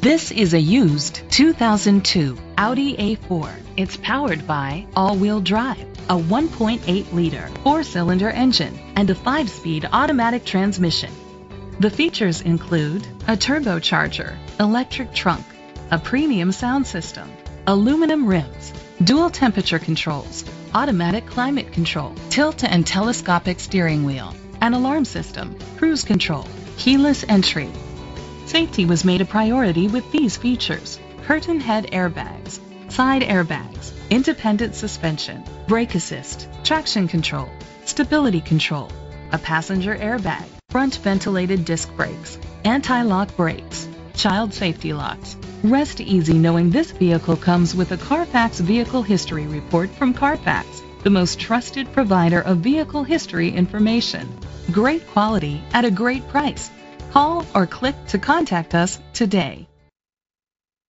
This is a used 2002 Audi A4. It's powered by all-wheel drive, a 1.8-liter four-cylinder engine, and a 5-speed automatic transmission. The features include a turbocharger, electric trunk, a premium sound system, aluminum rims, dual temperature controls, automatic climate control, tilt and telescopic steering wheel, an alarm system, cruise control, keyless entry. Safety was made a priority with these features: curtain head airbags, side airbags, independent suspension, brake assist, traction control, stability control, a passenger airbag, front ventilated disc brakes, anti-lock brakes, child safety locks. Rest easy knowing this vehicle comes with a Carfax Vehicle History Report from Carfax, the most trusted provider of vehicle history information. Great quality at a great price. Call or click to contact us today.